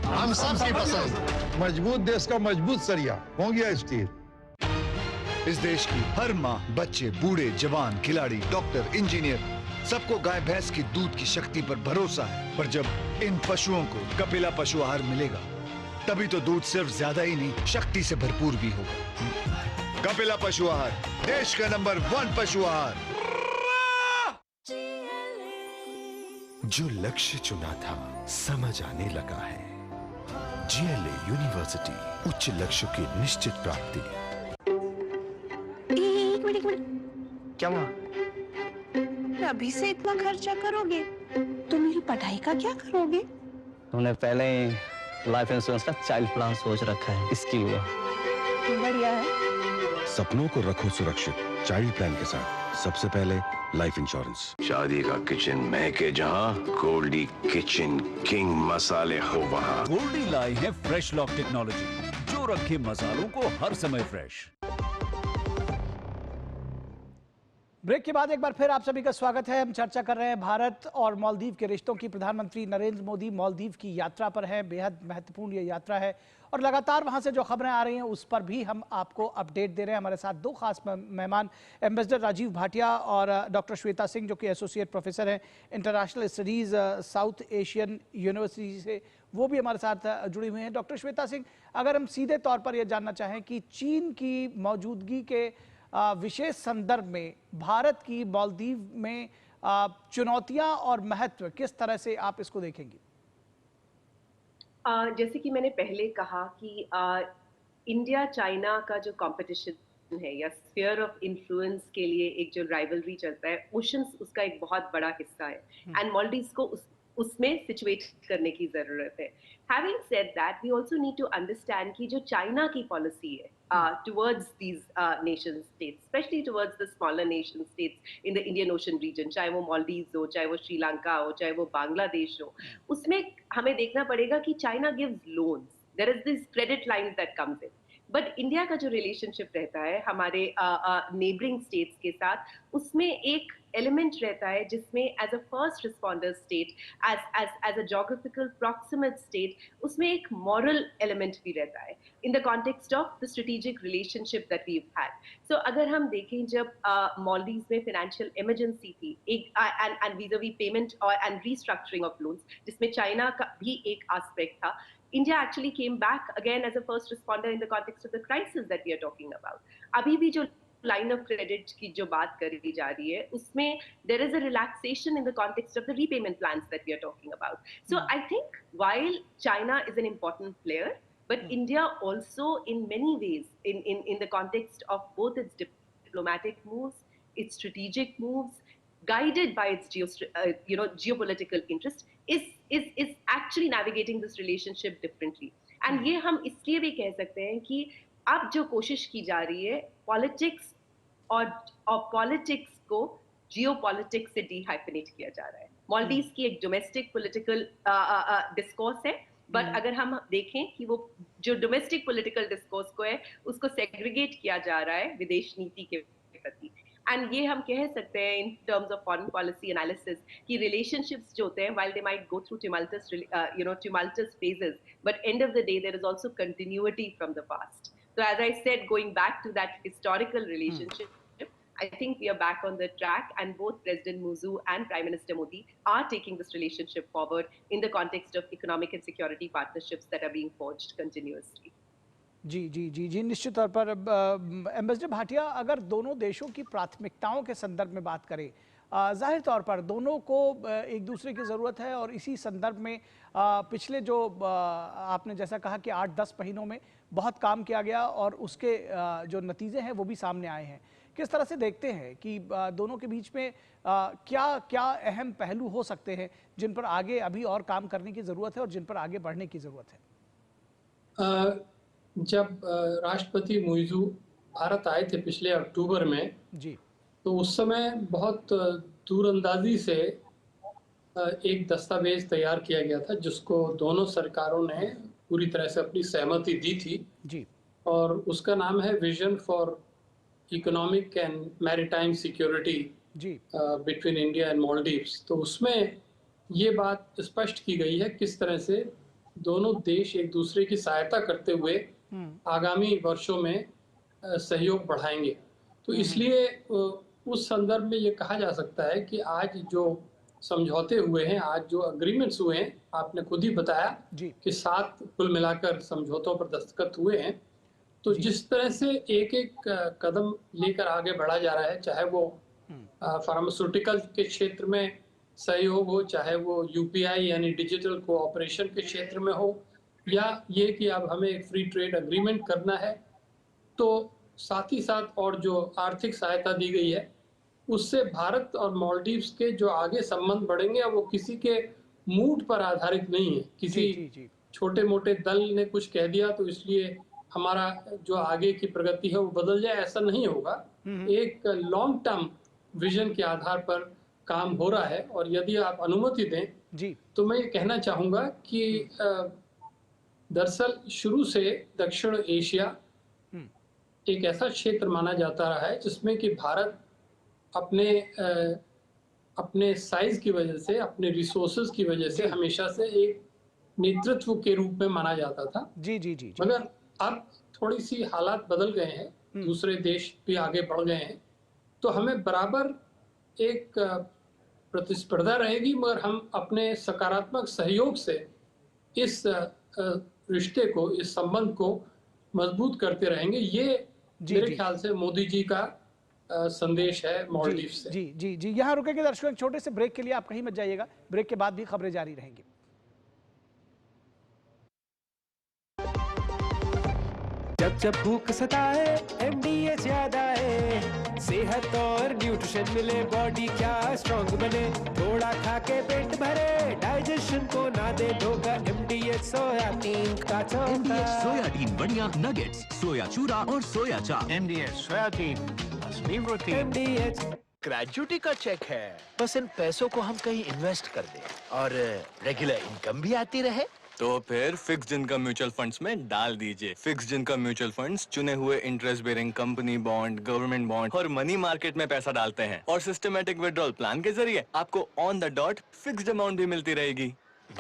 Speaker 11: हम सबकी पसंद। मजबूत देश का मजबूत सरिया होंगे स्टील।
Speaker 18: इस देश की हर माँ, बच्चे, बूढ़े, जवान, खिलाड़ी, डॉक्टर, इंजीनियर, सबको गाय भैंस की दूध की शक्ति पर भरोसा है। पर जब इन पशुओं को कपिला पशु आहार मिलेगा, तभी तो दूध सिर्फ ज्यादा ही नहीं, शक्ति से भरपूर भी होगा। कपिला पशु आहार, देश का नंबर 1 पशु आहार।
Speaker 8: जो लक्ष्य चुना था समझ आने लगा है। GLA यूनिवर्सिटी, उच्च लक्ष्य की निश्चित प्राप्ति।
Speaker 10: एक मिनट
Speaker 17: क्या हुआ?
Speaker 10: अभी से इतना खर्चा करोगे तो मेरी पढ़ाई का क्या करोगे?
Speaker 17: तुमने पहले ही लाइफ इंश्योरेंस का चाइल्ड प्लान सोच रखा है, इसके लिए।
Speaker 10: बढ़िया है।
Speaker 8: सपनों को रखो सुरक्षित चाइल्ड प्लान के साथ। सबसे पहले लाइफ इंश्योरेंस।
Speaker 7: शादी का किचन महके जहां, गोल्डी किचन किंग मसाले हो वहां।
Speaker 15: गोल्डी लाई है फ्रेश लॉक टेक्नोलॉजी, जो रखे मसालों को हर समय फ्रेश।
Speaker 1: ब्रेक के बाद एक बार फिर आप सभी का स्वागत है। हम चर्चा कर रहे हैं भारत और मालदीव के रिश्तों की। प्रधानमंत्री नरेंद्र मोदी मालदीव की यात्रा पर हैं। बेहद महत्वपूर्ण ये यात्रा है और लगातार वहां से जो खबरें आ रही हैं उस पर भी हम आपको अपडेट दे रहे हैं। हमारे साथ दो खास मेहमान, एम्बेसडर राजीव भाटिया और डॉक्टर श्वेता सिंह, जो कि एसोसिएट प्रोफेसर हैं international studies south Asian university से, वो भी हमारे साथ जुड़ी हुई हैं। डॉक्टर श्वेता सिंह, अगर हम सीधे तौर पर यह जानना चाहें कि चीन की मौजूदगी के विशेष संदर्भ में भारत की मालदीव में चुनौतियां और महत्व, किस तरह से आप इसको देखेंगी?
Speaker 3: जैसे कि मैंने पहले कहा कि इंडिया चाइना का जो कंपटीशन है या स्फीयर ऑफ इन्फ्लुएंस के लिए एक जो राइवलरी चलता है, ओशंस उसका एक बहुत बड़ा हिस्सा है एंड मालदीव्स को उसमें सिचुएट करने की जरूरत है। Having said that, we also need to understand कि जो चाइना की पॉलिसी है towards these nation states, especially towards the smaller nation states in the Indian Ocean region, चाहे वो मालदीव्स हो, चाहे वो श्रीलंका हो, चाहे वो बांग्लादेश हो, उसमें हमें देखना पड़ेगा कि China gives loans. There is this credit lines that comes in. But India का जो रिलेशनशिप रहता है हमारे नेबरिंग स्टेट्स के साथ, उसमें एक एलिमेंट रहता है जिसमें as a first responder state, as a geographical proximate state, उसमें एक मॉरल एलिमेंट भी रहता है in the context of the strategic relationship that we have had. So अगर हम देखें, जब मालदीव्स में फाइनेंशियल इमरजेंसी थी एंड वीज़ा-वी पेमेंट और एंड रीस्ट्रक्चरिंग ऑफ लोन्स, जिसमें चाइना का भी एक एस्पेक्ट था, India actually came back again as a first responder in the context of the crisis that we are talking about. अभी भी जो line of credit की जो बात करी जा रही है, उसमें there is a relaxation in the context of the repayment plans that we are talking about. So I think while China is an important player, but India also in many ways, in the context of both its diplomatic moves, its strategic moves, guided by its geopolitical interest, is actually navigating this relationship differently. And ये हम इसलिए भी कह सकते हैं कि अब जो कोशिश की जा रही है पॉलिटिक्स और पॉलिटिक्स को जियोपॉलिटिक्स से डिहाइफिनेट किया जा रहा है। मालदीव्स की एक डोमेस्टिक पॉलिटिकल डिस्कोर्स है, बट अगर हम देखें कि वो जो डोमेस्टिक पॉलिटिकल डिस्कोर्स को है उसको सेग्रीगेट किया जा रहा है विदेश नीति के प्रति। एंड ये हम कह सकते हैं in terms of foreign policy analysis कि रिलेशनशिप्स जो होते हैं, while they might go through tumultuous phases, but end of the day there is also continuity from the past. So as I said, going back to that historical relationship, I think we are back on the track, and both President Muzu and Prime Minister Modi are taking this relationship forward in the context of economic and security partnerships that are being forged continuously.
Speaker 1: जी जी जी जी निश्चित तौर पर। Ambassador Bhatia, अगर दोनों देशों की प्राथमिकताओं के संदर्भ में बात करें, जाहिर तौर पर दोनों को एक दूसरे की ज़रूरत है और इसी संदर्भ में पिछले जो आपने जैसा कहा कि 8-10 महीनों में बहुत काम किया गया और उसके जो नतीजे हैं वो भी सामने आए हैं। किस तरह से देखते हैं कि दोनों के बीच में क्या क्या अहम पहलू हो सकते हैं जिन पर आगे अभी और काम करने की ज़रूरत है और जिन पर आगे बढ़ने की ज़रूरत है?
Speaker 2: जब राष्ट्रपति मुइज़ू भारत आए थे पिछले अक्टूबर में
Speaker 1: जी,
Speaker 2: तो उस समय बहुत दूरअंदाजी से एक दस्तावेज तैयार किया गया था जिसको दोनों सरकारों ने पूरी तरह से अपनी सहमति दी थी
Speaker 1: जी।
Speaker 2: और उसका नाम है vision for economic and maritime security
Speaker 1: जी
Speaker 2: बिटवीन इंडिया एंड मालदीव्स। तो उसमें ये बात स्पष्ट की गई है किस तरह से दोनों देश एक दूसरे की सहायता करते हुए आगामी वर्षों में सहयोग बढ़ाएंगे। तो इसलिए उस संदर्भ में ये कहा जा सकता है कि आज जो समझौते हुए हैं, आज जो अग्रीमेंट्स हुए हैं, आपने खुद ही बताया कि 7 कुल मिलाकर समझौतों पर दस्तखत हुए हैं। तो जिस तरह से एक एक कदम लेकर आगे बढ़ा जा रहा है, चाहे वो फार्मास्यूटिकल के क्षेत्र में सहयोग हो, चाहे वो यूपीआई यानी डिजिटल कोऑपरेशन के क्षेत्र में हो, या ये कि अब हमें एक फ्री ट्रेड एग्रीमेंट करना है, तो साथ ही साथ और जो आर्थिक सहायता दी गई है उससे भारत और मालदीव्स के जो आगे संबंध बढ़ेंगे वो किसी के मूड पर आधारित नहीं है। किसी छोटे मोटे दल ने कुछ कह दिया तो इसलिए हमारा जो आगे की प्रगति है वो बदल जाए, ऐसा नहीं होगा। एक लॉन्ग टर्म विजन के आधार पर काम हो रहा है। और यदि आप अनुमति दें तो मैं ये कहना चाहूँगा कि दरअसल शुरू से दक्षिण एशिया एक ऐसा क्षेत्र माना जाता रहा है जिसमें कि भारत अपने साइज की वजह से, अपने रिसोर्सेज की वजह से हमेशा से एक नेतृत्व के रूप में माना जाता था।
Speaker 1: जी।
Speaker 2: मगर अब थोड़ी सी हालात बदल गए हैं, दूसरे देश भी आगे बढ़ गए हैं, तो हमें बराबर एक प्रतिस्पर्धा रहेगी, मगर हम अपने सकारात्मक सहयोग से इस रिश्ते को, इस संबंध को मजबूत करते रहेंगे। ये मेरे ख्याल से मोदी जी का संदेश है मालदीव से।
Speaker 1: जी। यहाँ रुकेंगे दर्शकों, एक छोटे से ब्रेक के लिए, आप कहीं मत जाइएगा। ब्रेक के बाद भी खबरें जारी रहेंगी।
Speaker 19: जब भूख सताए MDH याद आए, सेहत और न्यूट्रिशन मिले, बॉडी क्या स्ट्रॉन्ग बने, थोड़ा खा के पेट भरे, डाइजेशन को ना दे धोखा, MDH सोयाबीन का चोखा।
Speaker 20: MDH सोयाबीन बढ़िया नगेट्स, सोया चूरा और सोया चाप।
Speaker 5: MDH सोयाबीन असली प्रोटीन।
Speaker 19: MDH
Speaker 21: ग्रेजुटी का चेक है, बस इन पैसों को हम कहीं इन्वेस्ट कर दें और रेगुलर इनकम भी आती रहे।
Speaker 22: तो फिर फिक्स्ड इनकम म्यूचुअल फंड्स में डाल दीजिए। फिक्स्ड इनकम म्यूचुअल फंड्स चुने हुए interest bearing company bond, government bond और मनी मार्केट में पैसा डालते हैं और सिस्टमैटिक विड्रॉल प्लान के जरिए आपको on the dot fixed amount भी मिलती रहेगी।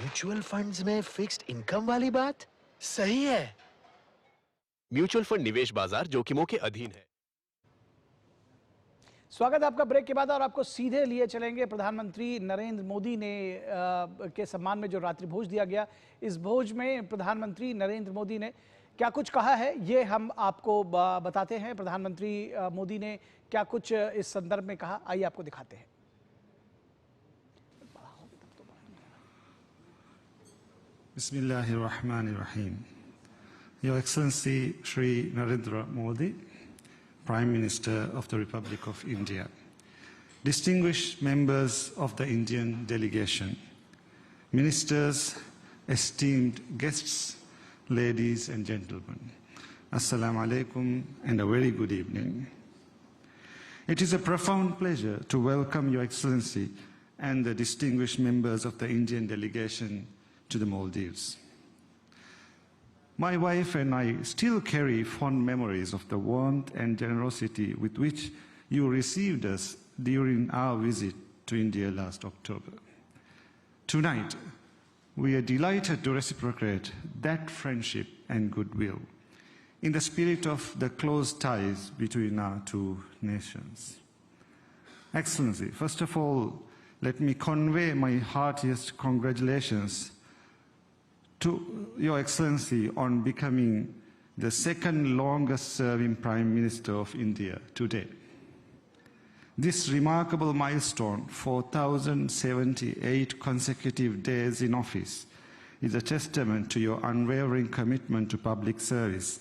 Speaker 21: म्यूचुअल फंड्स में फिक्स्ड इनकम वाली बात सही है।
Speaker 23: म्यूचुअल फंड निवेश बाजार जोखिमों के अधीन है।
Speaker 1: स्वागत है आपका ब्रेक के बाद, और आपको सीधे लिए चलेंगे प्रधानमंत्री नरेंद्र मोदी ने के सम्मान में जो रात्रि भोज दिया गया, इस भोज में प्रधानमंत्री नरेंद्र मोदी ने क्या कुछ कहा है ये हम आपको बताते हैं। प्रधानमंत्री मोदी ने क्या कुछ इस संदर्भ में कहा, आइए आपको दिखाते हैं।
Speaker 13: बिस्मिल्लाहिर्रहमानिर्रहीम। Your excellency Shri Narendra Modi, Prime Minister of the Republic of India, distinguished members of the Indian delegation, ministers, esteemed guests, ladies and gentlemen, Assalamu alaikum and a very good evening. It is a profound pleasure to welcome Your Excellency and the distinguished members of the Indian delegation to the Maldives. My wife and I still carry fond memories of the warmth and generosity with which you received us during our visit to India last October. Tonight, we are delighted to reciprocate that friendship and goodwill in the spirit of the close ties between our two nations. Excellency, first of all, let me convey my heartiest congratulations to Your Excellency on becoming the second longest serving Prime Minister of India today. This remarkable milestone, 4,078 consecutive days in office, is a testament to your unwavering commitment to public service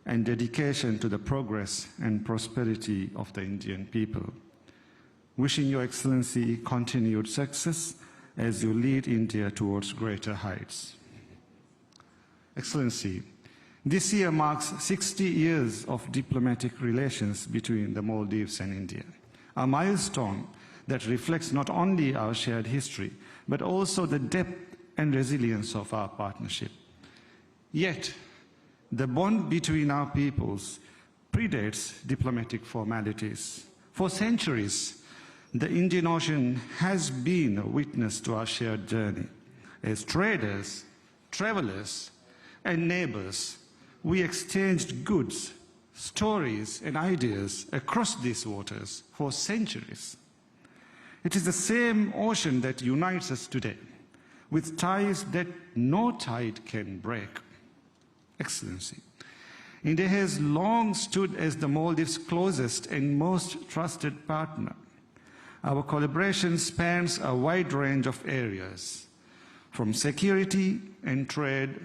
Speaker 13: and dedication to the progress and prosperity of the Indian people. Wishing Your Excellency continued success as you lead India towards greater heights. Excellency, this year marks 60 years of diplomatic relations between the Maldives and India, a milestone that reflects not only our shared history, but also the depth and resilience of our partnership. Yet, the bond between our peoples predates diplomatic formalities. For centuries, the Indian Ocean has been a witness to our shared journey. As traders, travelers, and neighbors, we exchanged goods, stories, and ideas across these waters for centuries. It is the same ocean that unites us today, with ties that no tide can break. Excellency, India has long stood as the Maldives' closest and most trusted partner. Our collaboration spans a wide range of areas, from security and trade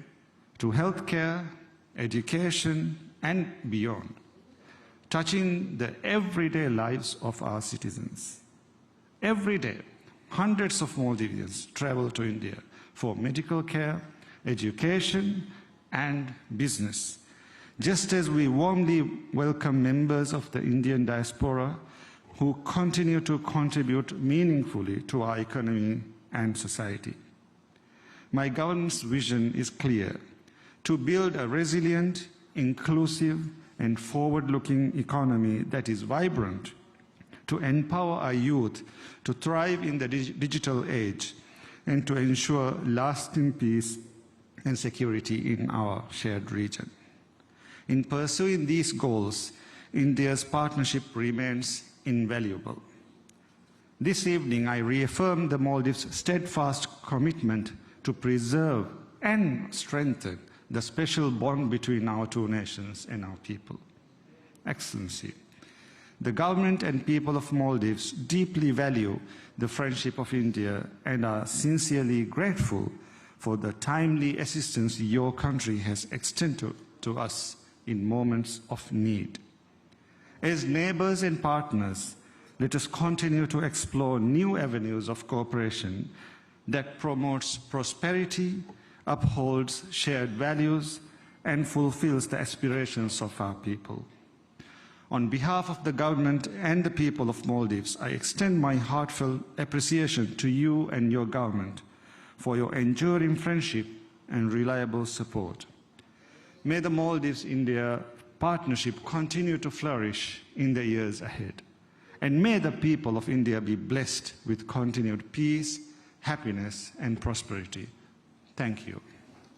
Speaker 13: to healthcare, education, and beyond, touching the everyday lives of our citizens. Every day, hundreds of Maldivians travel to India for medical care, education, and business, just as we warmly welcome members of the Indian diaspora who continue to contribute meaningfully to our economy and society. My government's vision is clear: to build a resilient, inclusive, and forward-looking economy that is vibrant, to empower our youth to thrive in the digital age, and to ensure lasting peace and security in our shared region. In pursuing these goals, India's partnership remains invaluable. This evening, I reaffirm the Maldives' steadfast commitment to preserve and strengthen the special bond between our two nations and our people. Excellency, the government and people of Maldives deeply value the friendship of India and are sincerely grateful for the timely assistance your country has extended to us in moments of need. As neighbors and partners, let us continue to explore new avenues of cooperation that promotes prosperity, upholds shared values, and fulfills the aspirations of our people. On behalf of the government and the people of Maldives, I extend my heartfelt appreciation to you and your government for your enduring friendship and reliable support. May the Maldives-India partnership continue to flourish in the years ahead. And may the people of India be blessed with continued peace, happiness, and prosperity. Thank you.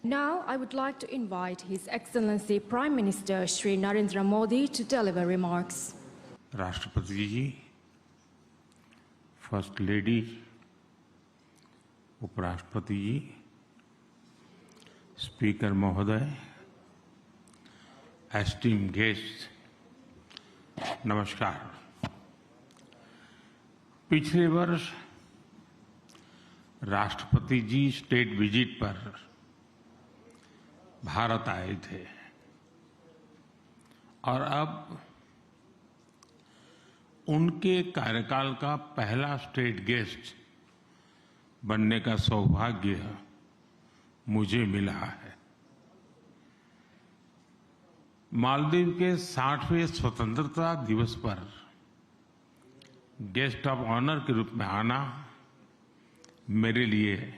Speaker 4: Now, I would like to invite His Excellency Prime Minister Shri Narendra Modi to deliver remarks.
Speaker 6: राष्ट्रपति जी, first lady, उपराष्ट्रपति जी, speaker महोदय, esteem guest, नमस्कार। पिछले वर्ष राष्ट्रपति जी state visit पर भारत आए थे और अब उनके कार्यकाल का पहला स्टेट गेस्ट बनने का सौभाग्य मुझे मिला है। मालदीव के 60वें स्वतंत्रता दिवस पर गेस्ट ऑफ ऑनर के रूप में आना मेरे लिए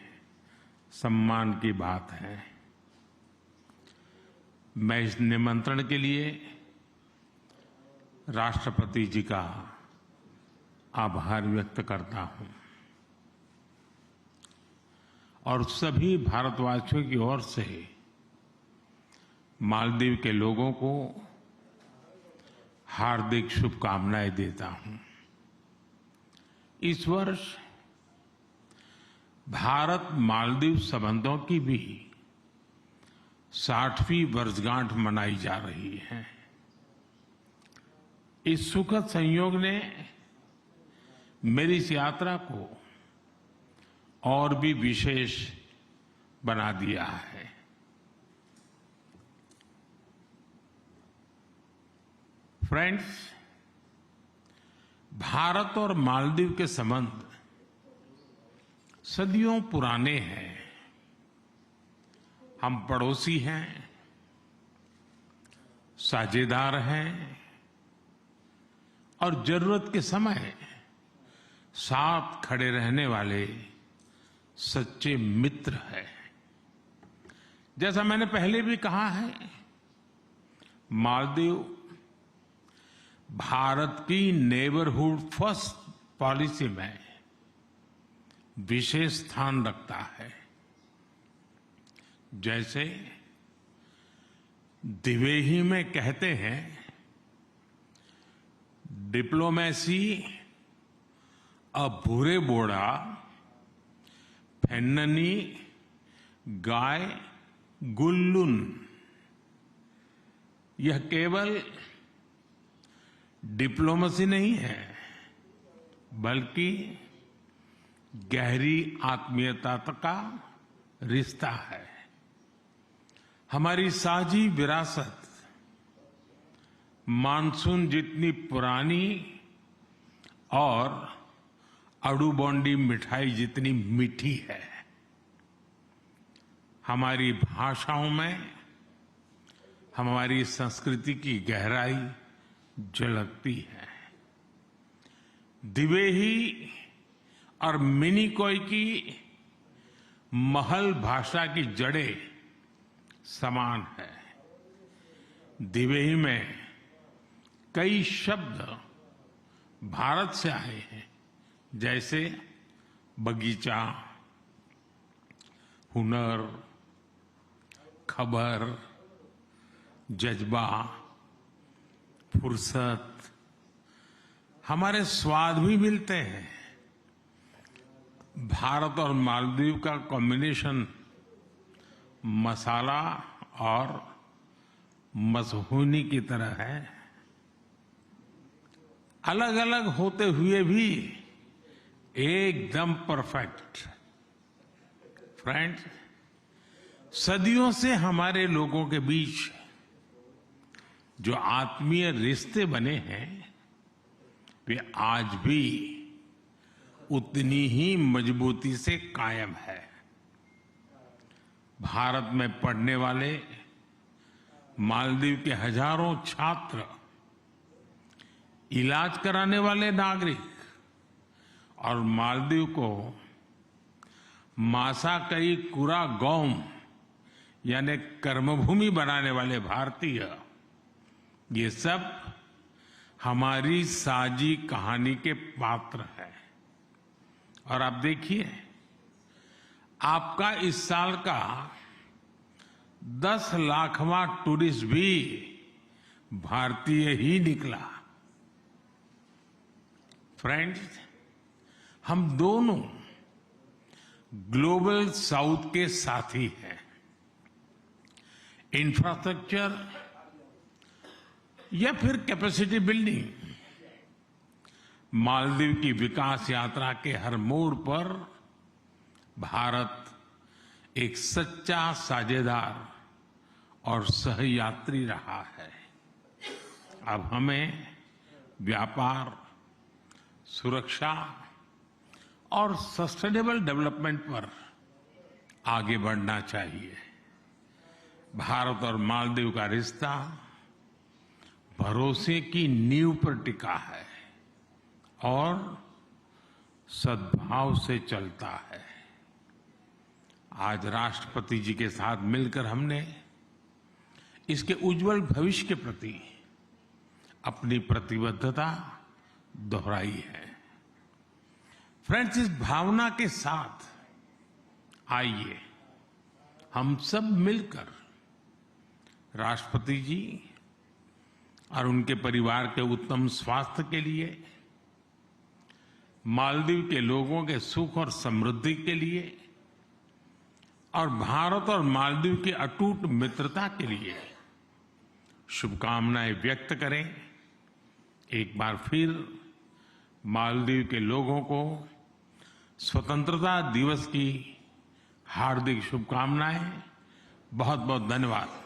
Speaker 6: सम्मान की बात है। मैं इस निमंत्रण के लिए राष्ट्रपति जी का आभार व्यक्त करता हूं और सभी भारतवासियों की ओर से मालदीव के लोगों को हार्दिक शुभकामनाएं देता हूं। इस वर्ष भारत मालदीव संबंधों की भी 60वीं वर्षगांठ मनाई जा रही है। इस सुखद संयोग ने मेरी इस यात्रा को और भी विशेष बना दिया है। फ्रेंड्स, भारत और मालदीव के संबंध सदियों पुराने हैं। हम पड़ोसी हैं, साझेदार हैं और जरूरत के समय साथ खड़े रहने वाले सच्चे मित्र हैं। जैसा मैंने पहले भी कहा है, मालदीव भारत की नेबरहुड फर्स्ट पॉलिसी में विशेष स्थान रखता है। जैसे द्विवेदी में कहते हैं, डिप्लोमेसी अ भूरे बोड़ा फेन्ननी गाय गुल्लुन। यह केवल डिप्लोमेसी नहीं है, बल्कि गहरी आत्मीयता का रिश्ता है। हमारी साझी विरासत मानसून जितनी पुरानी और अड़ूबोंडी मिठाई जितनी मीठी है। हमारी भाषाओं में हमारी संस्कृति की गहराई झलकती है। दिवेही और मिनिकॉय की महल भाषा की जड़ें समान है। दिवेही में कई शब्द भारत से आए हैं, जैसे बगीचा, हुनर, खबर, जज्बा, फुर्सत। हमारे स्वाद भी मिलते हैं। भारत और मालदीव का कॉम्बिनेशन मसाला और मसहूनी की तरह है। अलग अलग होते हुए भी एकदम परफेक्ट। फ्रेंड्स, सदियों से हमारे लोगों के बीच जो आत्मीय रिश्ते बने हैं, वे आज भी उतनी ही मजबूती से कायम है। भारत में पढ़ने वाले मालदीव के हजारों छात्र, इलाज कराने वाले नागरिक और मालदीव को मासाकई कुरागोम यानी कर्मभूमि बनाने वाले भारतीय, ये सब हमारी साझी कहानी के पात्र हैं। और आप देखिए, आपका इस साल का 10 लाखवां टूरिस्ट भी भारतीय ही निकला। फ्रेंड्स, हम दोनों ग्लोबल साउथ के साथी हैं। इंफ्रास्ट्रक्चर या फिर कैपेसिटी बिल्डिंग, मालदीव की विकास यात्रा के हर मोड़ पर भारत एक सच्चा साझेदार और सहयात्री रहा है। अब हमें व्यापार, सुरक्षा और सस्टेनेबल डेवलपमेंट पर आगे बढ़ना चाहिए। भारत और मालदीव का रिश्ता भरोसे की नींव पर टिका है और सद्भाव से चलता है। आज राष्ट्रपति जी के साथ मिलकर हमने इसके उज्जवल भविष्य के प्रति अपनी प्रतिबद्धता दोहराई है। फ्रेंड्स, इस भावना के साथ आइए हम सब मिलकर राष्ट्रपति जी और उनके परिवार के उत्तम स्वास्थ्य के लिए, मालदीव के लोगों के सुख और समृद्धि के लिए और भारत और मालदीव की अटूट मित्रता के लिए शुभकामनाएं व्यक्त करें। एक बार फिर मालदीव के लोगों को स्वतंत्रता दिवस की हार्दिक शुभकामनाएं। बहुत बहुत धन्यवाद।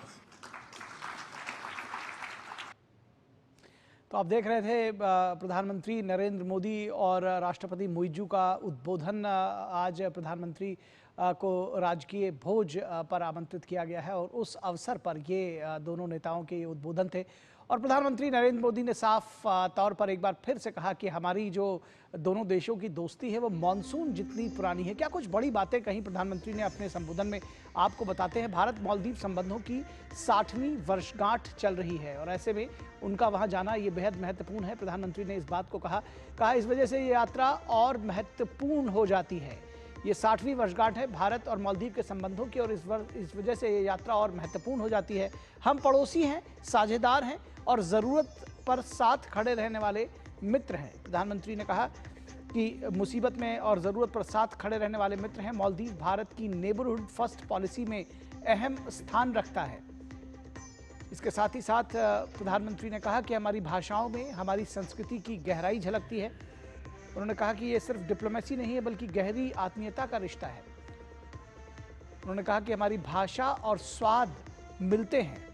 Speaker 1: तो आप देख रहे थे प्रधानमंत्री नरेंद्र मोदी और राष्ट्रपति मुइज्जू का उद्बोधन। आज प्रधानमंत्री को राजकीय भोज पर आमंत्रित किया गया है और उस अवसर पर ये दोनों नेताओं के उद्बोधन थे। और प्रधानमंत्री नरेंद्र मोदी ने साफ तौर पर एक बार फिर से कहा कि हमारी जो दोनों देशों की दोस्ती है वो मानसून जितनी पुरानी है। क्या कुछ बड़ी बातें कहीं प्रधानमंत्री ने अपने संबोधन में, आपको बताते हैं। भारत मालदीव संबंधों की 60वीं वर्षगांठ चल रही है और ऐसे में उनका वहां जाना ये बेहद महत्वपूर्ण है। प्रधानमंत्री ने इस बात को कहा इस वजह से ये यात्रा और महत्वपूर्ण हो जाती है। ये 60वीं वर्षगांठ है भारत और मालदीव के संबंधों की और इस वजह से ये यात्रा और महत्वपूर्ण हो जाती है। हम पड़ोसी हैं, साझेदार हैं और ज़रूरत पर साथ खड़े रहने वाले मित्र हैं। प्रधानमंत्री ने कहा कि मुसीबत में और ज़रूरत पर साथ खड़े रहने वाले मित्र हैं। मालदीव भारत की नेबरहुड फर्स्ट पॉलिसी में अहम स्थान रखता है। इसके साथ ही साथ प्रधानमंत्री ने कहा कि हमारी भाषाओं में हमारी संस्कृति की गहराई झलकती है। उन्होंने कहा कि ये सिर्फ डिप्लोमेसी नहीं है बल्कि गहरी आत्मीयता का रिश्ता है। उन्होंने कहा कि हमारी भाषा और स्वाद मिलते हैं।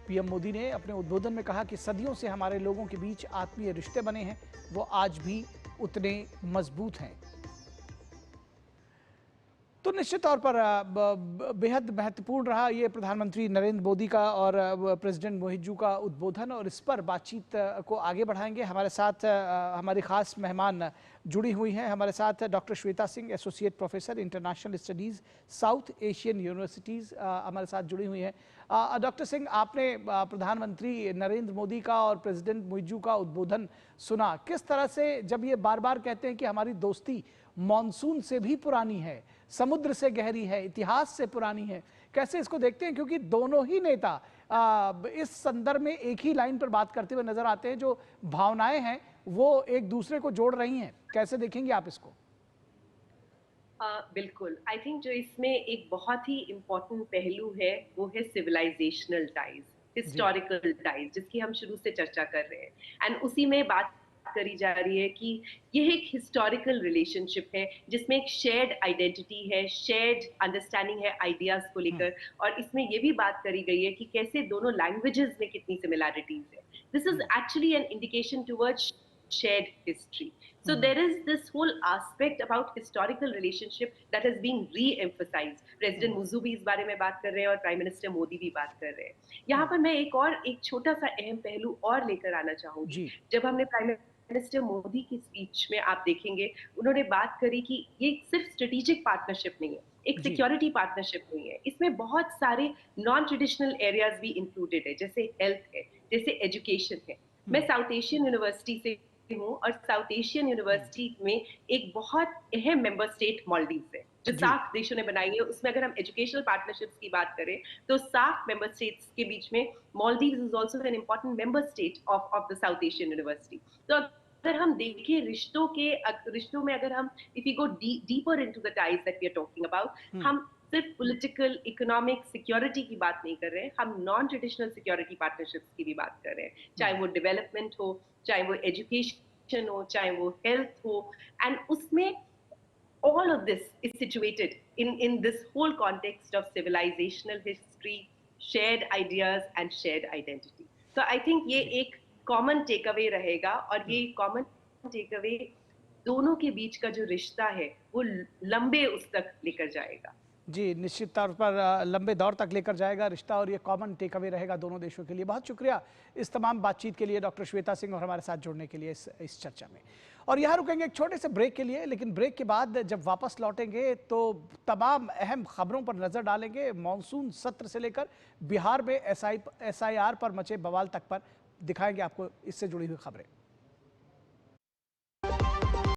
Speaker 1: पीएम मोदी ने अपने उद्बोधन में कहा कि सदियों से हमारे लोगों के बीच आत्मीय रिश्ते बने हैं, वो आज भी उतने मजबूत हैं। तो निश्चित तौर पर बेहद महत्वपूर्ण रहा ये प्रधानमंत्री नरेंद्र मोदी का और प्रेसिडेंट मोहिजू का उद्बोधन, और इस पर बातचीत को आगे बढ़ाएंगे। हमारे साथ हमारी खास मेहमान जुड़ी हुई हैं। हमारे साथ doctor Shweta Singh, associate professor international studies south Asian universities, हमारे साथ जुड़ी हुई हैं। डॉक्टर सिंह, आपने प्रधानमंत्री नरेंद्र मोदी का और प्रेसिडेंट मोइजू का उद्बोधन सुना। किस तरह से, जब ये बार बार कहते हैं कि हमारी दोस्ती मॉनसून से भी पुरानी है, समुद्र से गहरी है, इतिहास से पुरानी है, कैसे इसको देखते हैं? क्योंकि दोनों ही नेता इस संदर्भ में एक ही लाइन पर बात करते हुए नजर आते हैं। जो भावनाएं हैं वो एक दूसरे को जोड़ रही हैं। कैसे देखेंगे आप इसको?
Speaker 3: बिल्कुल, आई थिंक जो इसमें एक बहुत ही इम्पोर्टेंट पहलू है वो है सिविलाइजेशनल टाइज, हिस्टोरिकल टाइज, जिसकी हम शुरू से चर्चा कर रहे हैं। एंड उसी में बात करी जा रही है कि यह एक हिस्टोरिकल रिलेशनशिप है जिसमें एक शेयर्ड आइडेंटिटी है, शेयर्ड अंडरस्टैंडिंग है आइडियाज को लेकर, और इसमें यह भी बात करी गई है कि कैसे दोनों लैंग्वेजेस में कितनी सिमिलैरिटीज है। This is actually an indication towards shared history. So there is this whole aspect about historical relationship that has been re-emphasized. President Muzu भी इस बारे में बात कर रहे हैं और प्राइम मिनिस्टर मोदी भी बात कर रहे हैं। यहाँ पर मैं एक छोटा सा अहम पहलू और लेकर आना चाहूंगी। जब हमने प्राइम मिनिस्टर मोदी की स्पीच में आप देखेंगे उन्होंने बात करी कि ये सिर्फ स्ट्रेटेजिक पार्टनरशिप नहीं है, एक सिक्योरिटी पार्टनरशिप नहीं है, इसमें बहुत सारे नॉन ट्रेडिशनल एरियाज भी इंक्लूडेड है, जैसे हेल्थ है, जैसे एजुकेशन है। मैं साउथ एशियन यूनिवर्सिटी से हूँ और साउथ एशियन यूनिवर्सिटी में एक बहुत अहम मेंबर स्टेट मालदीव्स है जो 7 देशों ने बनाई है। उसमें अगर हम एजुकेशनल पार्टनरशिप्स की बात करें तो 7 मेंबर स्टेट्स के बीच में Maldives is also an important member state of the South Asian University. तो अगर हम देखें रिश्तों में अगर हम if you go deeper into the ties that we are talking about, हम सिर्फ पॉलिटिकल, इकोनॉमिक, सिक्योरिटी की बात नहीं कर रहे हैं, हम नॉन ट्रेडिशनल सिक्योरिटी पार्टनरशिप्स की भी बात कर रहे हैं, चाहे वो डेवलपमेंट हो, चाहे वो एजुकेशन हो, चाहे वो हेल्थ हो। एंड उसमें all of this is situated in this whole context of civilizational history, shared ideas and shared identity. So I think ये एक common takeaway रहेगा, और ये common takeaway दोनों के बीच का जो रिश्ता है वो लंबे उस तक लेकर जाएगा।
Speaker 1: जी, निश्चित तौर पर लंबे दौर तक लेकर जाएगा रिश्ता, और ये कॉमन टेक अवे रहेगा दोनों देशों के लिए। बहुत शुक्रिया इस तमाम बातचीत के लिए डॉक्टर श्वेता सिंह और हमारे साथ जुड़ने के लिए इस चर्चा में। और यहाँ रुकेंगे एक छोटे से ब्रेक के लिए, लेकिन ब्रेक के बाद जब वापस लौटेंगे तो तमाम अहम खबरों पर नजर डालेंगे। मॉनसून सत्र से लेकर बिहार में SIR पर मचे बवाल तक पर दिखाएंगे आपको इससे जुड़ी हुई खबरें।